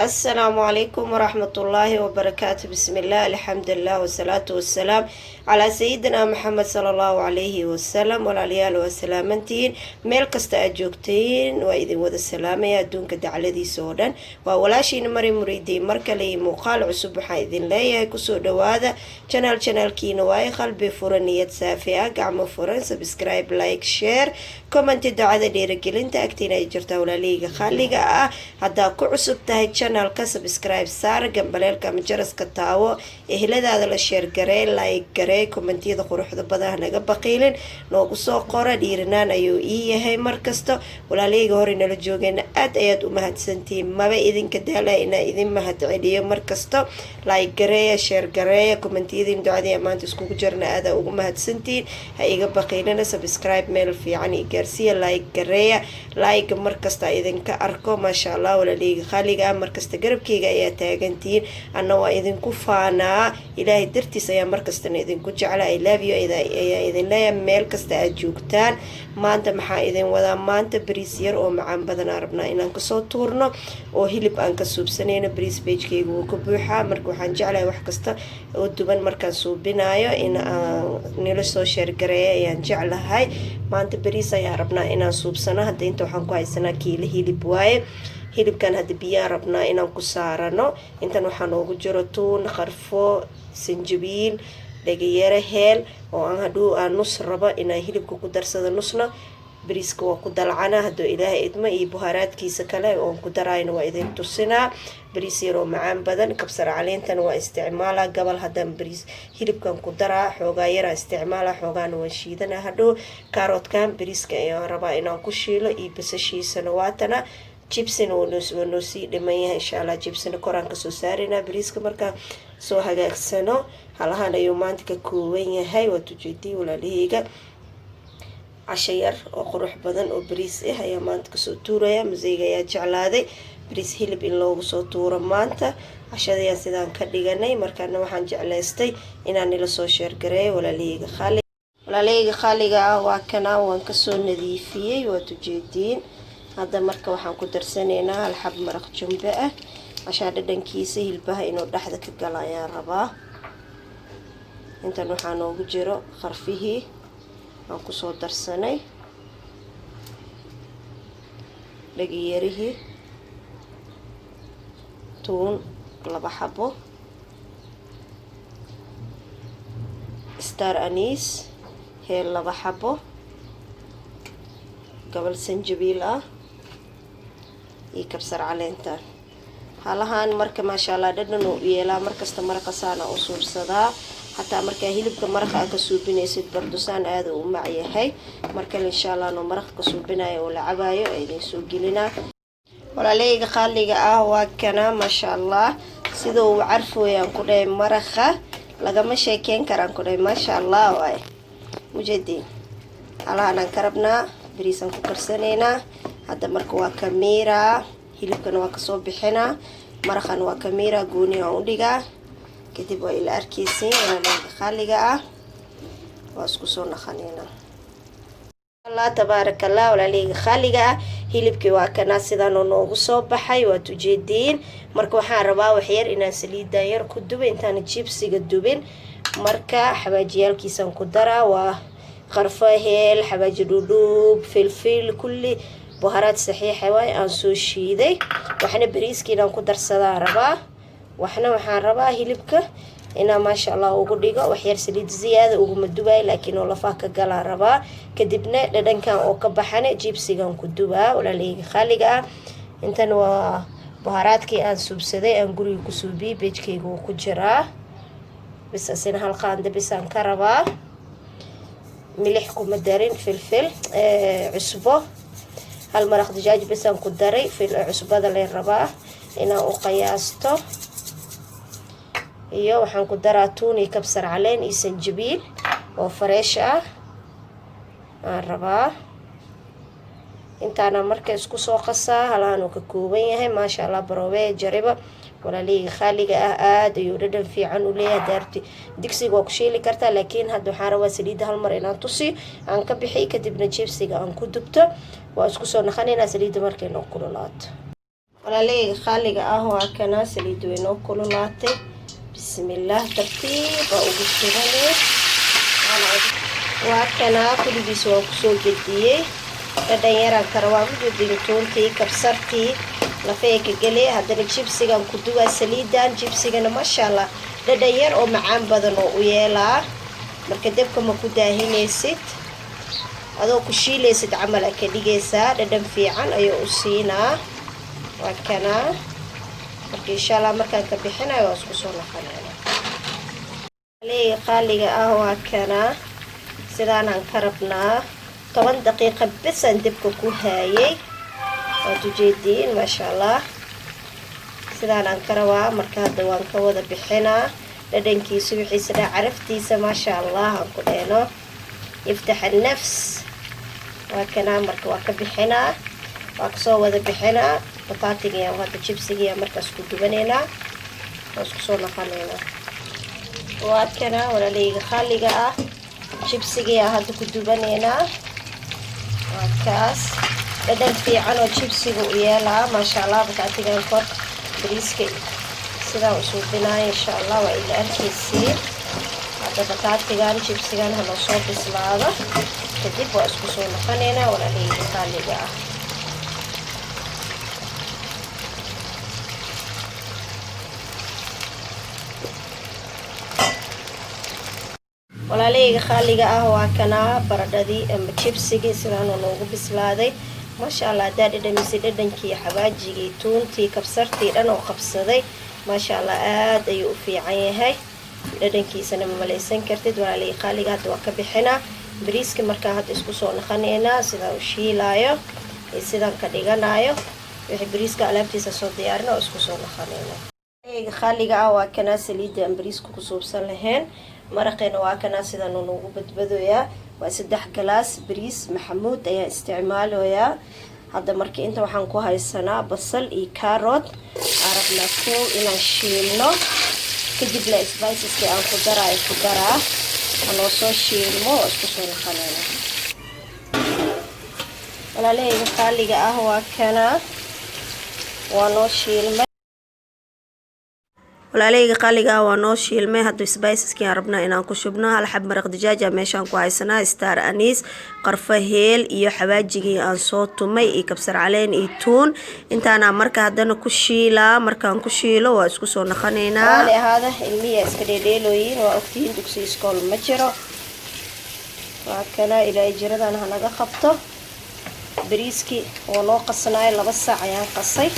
السلام عليكم ورحمة الله وبركاته. بسم الله الحمد لله والصلاة والسلام على سيدنا محمد صلى الله عليه وسلم والعليال والسلامتين ميل كستا أجوكتين وإذن وذا السلامة يدون كدعلذي سودان وولاشين مري مريدي مركلي مقال عصب حايذن لا يكسو دواذا channel كينو واي قلبي فرنية سافئة قعم فرن سبسكرايب لايك شير كومنت دعاذا ديرقلين تأكتين أجرتا ولا ليغا خاليغا هدا كعصب تهي channelka subscribe saar gambaleelka ama jaraska taawo eheladaada la share garee like garee kommentiyada quruxda badan naga baqiilin noogu soo qora dhiirinaan ayuu ii yahay markasta walaaleyga hore nala joogayna aad ayaad u mahadsantiin maba idinka daala inaa idin mahad celiyo markasta like garee share garee kommentiyadii ducadii maanta iskugu jirna aad ugu mahadsantiin ha iga baqiilina subscribe meel fiican i gaarsiya like garee like markasta idinka arko maasha Allah walaaleyga khaliga markasta garabkeyga ayaa taagantiin anna waa idinku faanaa ilaahay dartiis ayaa markastana idinku jecla I love you ayaa idin leeyahay meel kasta aad joogtaan maanta maxaa idin wadaa maanta bariis yar oo macaan badan arabnaa inaan kasoo tuurno oo hilib aan ka suubsanayno bariis page-keyga wuu ka buuxaa marka waxaan jeclahay wax kasta oo duban markaan suubinayo in aan nila soo share gareeyo ayaan jeclahay maanta bariis ayaa rabnaa inaan suubsano hadda inta waxaan ku haysanaa kiilo hilib waaye hilibkan hadda biyaa rabnaa inaan ku saarano intan waxaa noogu jiro tuun qarfo sanjabiil dhagayare heel oo aan hadhow aan nus rabo inaan hilibka ku darsado nusna bariiska waa ku dalcana hadduu ilaahay idmo iyo buhaaraadkiisa kale oon ku darayna waa idin tusinaa bariis yaroo macaan badan kabsar caleyntan waa isticmaalaa gabal haddaan bariis hilibkan ku daraa xoogaa yaraa isticmaalaa xoogaana waan shiidanaa hadhow kaaroodkan bariiska ayaan rabaa inaan ku shiilo iyo basashiisana waatana jibsina waa noo sii dhiman yahay insha Allah jibsina koraan kasoo saaraynaa bariiska markaan soo hagaagsano halahaan ayuu maanta ka kooban yahay waa tujeedii walaalaheyga casho yar oo qurux badan oo bariis ah ayaa maanta kasoo tuuraya museyga ayaa jeclaaday bariis hilib in loogu soo tuuro maanta cashadayaan sidaan ka dhiganay markaana waxaan jeclaystay inaan nila soo sheergareeyo walaalaheyga khaliga ah waa kana waan kasoo nadiifiyey waa tujeediin hadda marka waxaan ku darsanaynaa hal xab maraq jumbe ah cashaa dhadhankiisa hilbaha inuu dhaxda ka galo ayaan rabaa intan waxaa noogu jiro qarfihii aan kusoo darsanay dhagiyarihii tuun 2 xabo star anise heel 2 xabo gabal sanjabiil ah iyo kabsar caleentan halahaan marka maasha Allah dhadhan uu yeelaa markasta maraqa saana u suubsadaa hataa marka hilibka maraqa ka suubinaysid bardusaan aad u macyahay marka insha Allah no maraqa ka suubinayo oo la cabayo ay idin soo gelinaa walaaleyga khaliga ah waa kana maasha Allah sidoo uu carfooyaan ku dhay maraqa lagama sheekeen karaan ku dhay maasha Allah way mujeedin halahaan karabnaa bariisan ku karsanayna hadda marka waa kamera hilibkana waa kasoo bixinaa maraqan waa kamera gooni aan u dhigaa kadib waa ila arkeysiin walaaleyga khaliga ah waa isku soo naqanayna Allah tabarakallah walaaleyga khaliga ah hilibkii waa kana sidaan noogu soo baxay waa tujeediin marka waxaan rabaa wax yar inaan saliida yar ku dubo intaan jibsiga dubin marka xawaajiyalkiisan ku daraa waa qarfo heel xawaaji dhudhub filfil kulli buhaaraad saxiixa way aan soo shiiday waxna bariiskiina ku darsadaa rabaa waxna waxaan rabaa hilibka ina maasha Allah ugu dhigo wax yar saliid ziyaada ugu madubay laakiin oo lafa ka gala rabaa kadibna dhadhankan oo ka baxana jibsigan ku dubaa walaaleyga khaliga ah intan waa buhaaraadkii aan suubsaday aan guriga ku suubiyay page-keyga uu ku jiraa bis asina hal qaando bisaan ka rabaa milix kuma darin filfil cusbo hal maraq dijaaj bisaan ku daray cusbada leen rabaa inaan u qiyaasto iyo waxaan ku daraa tuun iyo kabsar caleen iyo sanjabiil oo fresh ah aan rabaa intaana marka isku soo qasaa halaan uu ka kooban yahay maasha Allah baroowe jariba walaaleyga khaliga ah aad ayuu dhadhan fiican u leeyahay daarti digsiga waa ku shiili kartaa laakiin hadda waxaan rabaa saliid hal mar inaan tusi aan ka bixi kadibna jibsiga aan ku dubto waa isku soo naqanaynaa saliida markay noo kululaato walaaleyga qaaliga ah waa kana saliid weynoo kululaatay. bismillaah tartiib ugu shidanay. waa kana kulligiis waa kusoo gediyey. dhadhan yaraan kara waa ku gediyey toontii kabsartii lafeeka gelay. haddana jibsigan ku duwaa saliidan. jibsigana maasha allah dhadhan yar oo macaan badan oo u yeelaa. marka dabka ma ku daahinaysid, adoo ku shiilaysid camal ka dhigaysaa. dhadhan fiican ayuu u siinaa. waa kana marka insha allah markaan ka bixinayo waa isku soo noqonaynaa. walaaleyga qaaliga ah waa kana sidaanaan ka rabnaa. 10 daqiiqo bisaan dabka ku haayay. waad ujeediin maasha allah sidaanaan ka rabaa. marka hadda waan ka wada bixinaa. dhadhankiisa wixiisa dhaa caraftiisa maasha allah aan ku dheeno yaftax nafs. waa kana marka waa ka bixinaa. waa kasoo wada bixinaa. bataatiga hadda jibsiga markaas ku dubanaynaa. waa isku soo noqonaynaa. waa kana walaaleyga qaaliga ah jibsiga hadda ku dubanaynaa. waa kaas dhadhan fiican oo jibsiga u yeelaa maasha allah. bataatigan kor bariiska sidaa u suubinaayo insha allah waa ila arkaysiin. hadda bataatigan jibsigan hanoo soo bislaado kadib waa isku soo noqonaynaa walaaleyga qaaliga ah. walaaleyga qaaliga ah waa kana baradhadii ama jibsigii sidaanoo noogu bislaaday maasha allah. haddaa dhadhamisay dhadhankii xabaajigii tuuntii kabsartii dhan oo qabsaday maasha allah. aad ayuu u fiican yahay. dhadhankiisana ma malaysan kartid. walaaleyga qaaliga hadda waa ka bixinaa. bariiska markaa hadda isku soo naqanaynaa sidaan u shiilaayo iyo sidaan ka dhiganayo. wixii bariiska alaabtiisa soo diyaarina oo isku soo naqanaynaa. walaaleyga qaaliga ah waa kana saliidda aan bariiska ku suubsan lahayn. maraqeena waa kana sidaan noogu badbadoyaa. waa 3 galaas bariis maxamuud ayaa isticmaaloyaa. hadda markii inta waxaan ku haysanaa basal iyo carrot. arabna kow inaan shiilno kadibna spiceska aan ku daraa anoo soo shiilmo oo isku soo noqonayna. walaaleyga qaaliga ah waa kana waa noo shiilmay. walaaleyga qaaliga ah waa noo shiilmay. hadda spiceski aan rabnaa inaan ku shubno. hal xab maraq dijaaj ah meeshaan ku haysanaa. star anise qarfa heel iyo xawaajigii aan soo tumay iyo kabsar caleen iyo tuun. intaana marka haddana ku shiilaa. markaan ku shiilo waa isku soo noqonaynaa. wali ahaada ilmiya iska dheedheelooyin waa ogtihiin dugsi iskool ma jiro. waa kana ilaa jiradan hanaga qabto. bariiskii oo noo qasnaayo 2 saac ayaan qasay.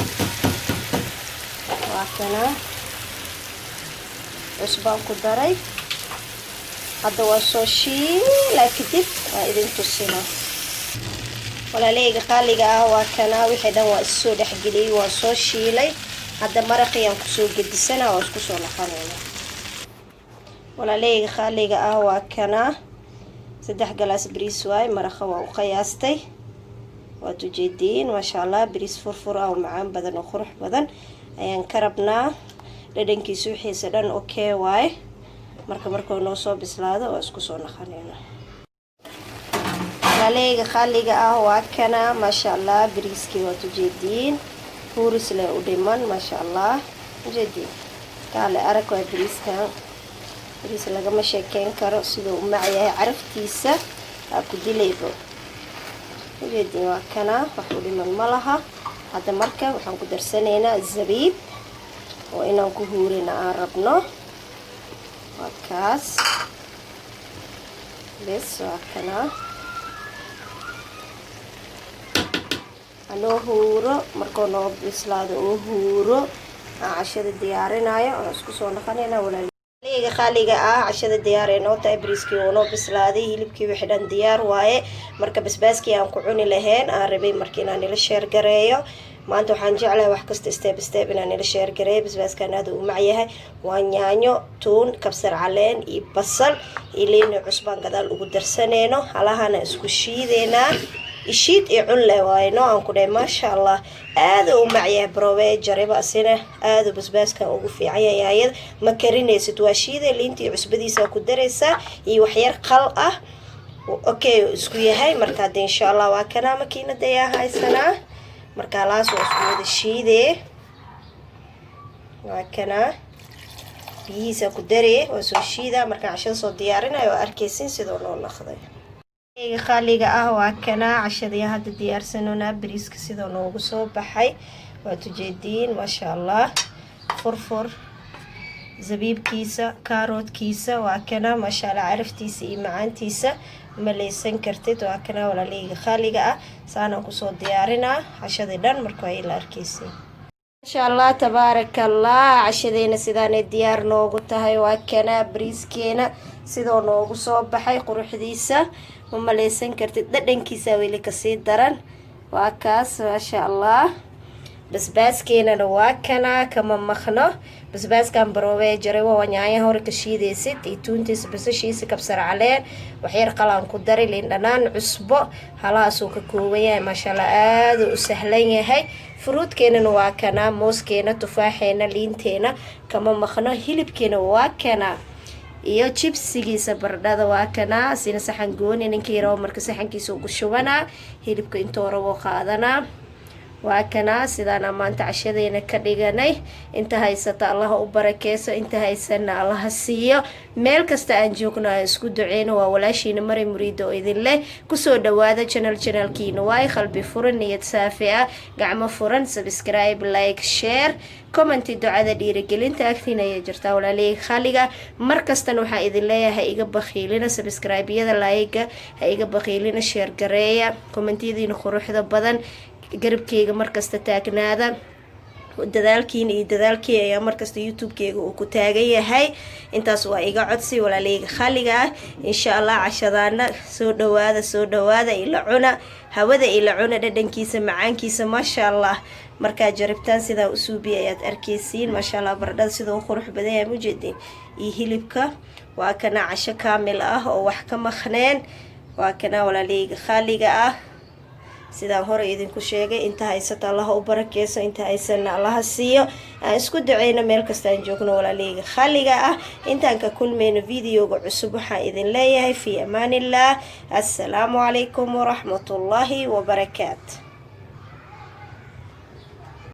waa kana cusbaan ku daray. hadda waa soo shiilaa kadib waa idin tusinaa. walaaleyga qaaliga ah waa kana wixii dhan waa isoo dhexgeliyey waa soo shiilay. hadda maraqiyaan kusoo gedisanaa waa isku soo noqonaynaa. walaaleyga qaaliga ah waa kana 3 galaas bariis waay. maraqa waa u qiyaastay. waad ujeediin maasha allah. bariis furfur ah oo macaan badan oo qurux badan ayaan ka rabnaa. dhadhankiisa wixiisa dhan okay waay. markuu noo soo bislaado waa isku soo noqonaynaa. walaaleyga qaaliga ah waa kana maasha allah. bariiskii waad ujeediin huuris leh u dhiman maasha allah. ujeediin kaale arag waa bariiskan. bariis lagama sheekeyn karo siduu u macyahay. caraftiisa aa ku dilaybo. ujeediin waa kana wax u dhiman ma laha. hadda marka waxaan ku darsanaynaa zabiib oo inaan ku huurina aan rabno. waa kaas bes. waa kana anoo huuro markuu noo bislaado oo huuro aan cashada diyaarinayo oo isku soo noqonayna. walaaleyga qaaliga ah cashada diyaar noo tahay. bariiskii oo noo bislaaday. hilibkii wixii dhan diyaar waaye. marka basbaaskii aan ku cuni lahayn aan rabay markii inaan ila sheer gareeyo. maanta waxaan jeclahay wax kasta step inaan ila sheer gareeyo. basbaaskan aad u macyahay. waa yaanyo tuun kabsar caleen iyo basal iyo liin cusbaan gadaal ugu darsaneyno. halahana isku shiideynaa. ishiid iyo cun leh waaye noo aan ku dhahay maasha allah. aad u macyahay browe jariba asina aad u basbaaskan ugu fiican yahay. ma karinaysid waa shiiday. liintii cusbadiisa ku dareysaa iyo wax yar qal ah okay isku yahay. marka insha allah waa kana makiinada ayaa haysanaa. markaa laas waa isku wada shiidee waa kana biyihiisa ku daree waa soo shiidaa markaan cashada soo diyaarinayo oo arkaysin sidoo noo naqday qaaliga ah waa kana cashadii hadda diyaarsanoonaa bariiska sidoo noogu soo baxay waa tujeediin maasha allah furfur zabiibkiisa kaaroodkiisa waa kana maasha allah caraftiisa iyo macaantiisa maleysan kartid waa kana walaaleyga qaaliga ah saanaan kusoo diyaarinaa cashadii dhan marka waa ila arkaysay maasha allah tabaarakallah cashadeena sidaanay diyaar noogu tahay waa kana bariiskeena sidoo noogu soo baxay quruxdiisa ma maleysan kartid dhadhankiisa weli kasii daran waa kaas maasha allah basbaaskeenana waa kana kama maqno basbaaskan baroobee jaray waa nyaanya hore ka shiidaysid iyo tuuntiisa basashiisa kabsar caleen waxyar qalaan ku dari liin dhanaan cusbo halaasuu ka kooban yahay maasha allah aada u sahlan yahay fruudkeenana waa kana mooskeena tufaaxeena liinteena kama maqno hilibkeena waa kana iyo jibsigiisa baradhada waa kana sina saxan gooni ninkii rabo marka saxankiisa ugu shubanaa hilibka intoo rabo qaadanaa waa kana sidaan maanta cashadeena ka dhiganay inta haysata allaha u barakeyso inta haysana allaha siiyo meel kasta aan joogno aan isku duceyno waa walaashiina Maryam Muriido oo idin leh kusoo dhawaada channelkiina waa qalbi furan niyad saafi ah gacmo furan subscribe like share comment ducada dhiirigelinta agtiina ay jirtaa walaalay khaliga markastana waxa idin leeyahay iga bakhiilina subscribe-yada like ha iga bakhiilina share gareeya comment-yadiina quruxda badan garabkeyga markasta taagnaada dadaalkiina iyo dadaalkii ayaa markasta youtube-keyga uu ku taagan yahay intaas waa iga codsi walaaleyga khaliga ah insha allah cashadaana soo dhawaada ila cuna hawada ila cuna dhadhankiisa macaankiisa maasha allah markaa jarabtaan sidaa u suubiya ayaad arkaysiin maasha allah baradhada sidoo qurux badan yahay mujeedin iyo hilibka waa kana casho kaamil ah oo wax ka maqneen waa kana walaaleyga khaliga ah sidaan hore idinku sheegay inta haysata allaha u barakeyso inta haysana allaha siiyo aan isku duceyno meel kasta aan joogno walaaleyga khaliga ah intaan ka kulmayno videoga cusub waxaan idin leeyahay fi amaanillah assalaamu calaykum waraxmatullaahi wabarakaatu